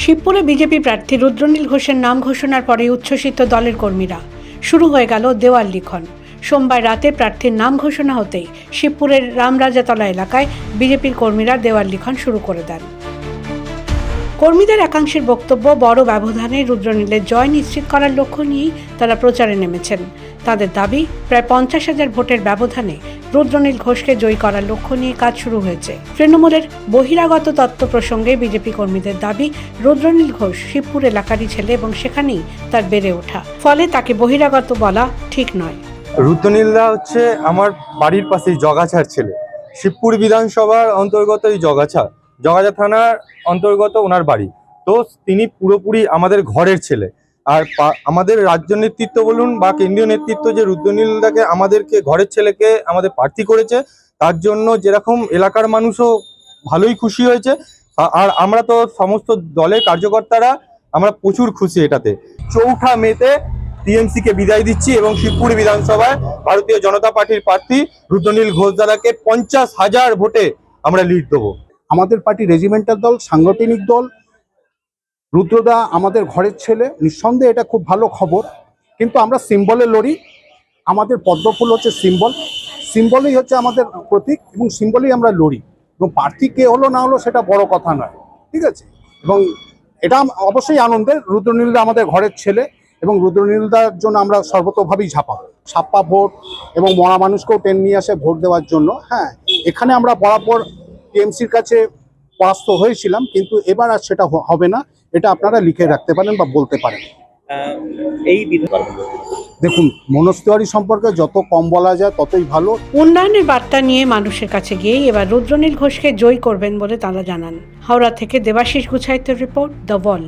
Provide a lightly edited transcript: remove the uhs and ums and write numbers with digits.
শিবপুরে BJP প্রার্থী রুদ্রনীল ঘোষের নাম ঘোষণার পরে উচ্ছ্বসিত দলের কর্মীরা। শুরু হয়ে গেল দেওয়াল লিখন। সোমবার রাতে প্রার্থীর নাম ঘোষণা হতেই শিবপুরের রামরাজাতলা এলাকায় বিজেপির কর্মীরা দেওয়াল লিখন শুরু করে দেন। কর্মীদের একাংশের বক্তব্য, বড় ব্যবধানে রুদ্রনীলের জয় নিশ্চিত করার লক্ষ্য নিয়েই তারা প্রচারে নেমেছেন। তাদের দাবি, প্রায় 50,000 ভোটের ব্যবধানে রুদ্রনীল ঘোষকে জয়ী করার লক্ষ্য নিয়ে কাজ শুরু হয়েছে। তৃণমূলের বহিরাগত তত্ত্ব প্রসঙ্গে বিজেপি কর্মীদের দাবি, রুদ্রনীল ঘোষ শিবপুর এলাকারই ছেলে এবং সেখানেই তার বেড়ে ওঠা, ফলে তাকে বহিরাগত বলা ঠিক নয়। রুদ্রনীলদা হচ্ছে আমার বাড়ির পাশেই জগাছার ছেলে। শিবপুর বিধানসভার অন্তর্গত এই জগাছা থানার অন্তর্গত ওনার বাড়ি। তো তিনি পুরোপুরি আমাদের ঘরের ছেলে। আর আমাদের রাজ্য নেতৃত্ব বলুন বা কেন্দ্রীয় নেতৃত্ব যে রুদ্রনীলদাকে আমাদেরকে ঘরের ছেলেকে আমাদের প্রার্থী করেছে, তার জন্য যেরকম এলাকার মানুষও ভালোই খুশি হয়েছে। আর আমরা তো সমস্ত দলের কার্যকর্তারা আমরা প্রচুর খুশি এটাতে। 4 মেতে টিএমসি কে বিদায় দিচ্ছি এবং শিবপুর বিধানসভায় ভারতীয় জনতা পার্টির প্রার্থী রুদ্রনীল ঘোষ দাদাকে 50,000 ভোটে আমরা লিড দেবো। আমাদের পার্টি রেজিমেন্টাল দল, সাংগঠনিক দল। রুদ্রদা আমাদের ঘরের ছেলে, নিঃসন্দেহে এটা খুব ভালো খবর। কিন্তু আমরা সিম্বলে লড়ি। আমাদের পদ্মফুল হচ্ছে সিম্বলই হচ্ছে আমাদের প্রতীক এবং সিম্বলেই আমরা লড়ি। এবং প্রার্থী কে হলো না হলো সেটা বড় কথা নয়, ঠিক আছে? এবং এটা অবশ্যই আনন্দের। রুদ্রনীলদা আমাদের ঘরের ছেলে এবং রুদ্রনীলদার জন্য আমরা সর্বতোভাবেই ছাপ্পা ভোট এবং মরা মানুষকেও টেনে নিয়ে আসে ভোট দেওয়ার জন্য। হ্যাঁ, এখানে আমরা বরাবর টিএমসির কাছে পরাস্ত হয়েছিলাম, কিন্তু এবার আর সেটা হবে না। এটা আপনারা লিখে রাখতে পারেন বা বলতে পারেন। দেখুন, মনস্তিওয়ারি সম্পর্কে যত কম বলা যায় ততই ভালো। উন্নয়নের বার্তা নিয়ে মানুষের কাছে গিয়েই এবার রুদ্রনীল ঘোষকে জয়ী করবেন বলে তারা জানান। হাওড়া থেকে দেবাশিস গুছাইতের রিপোর্ট, দ্য ওয়াল।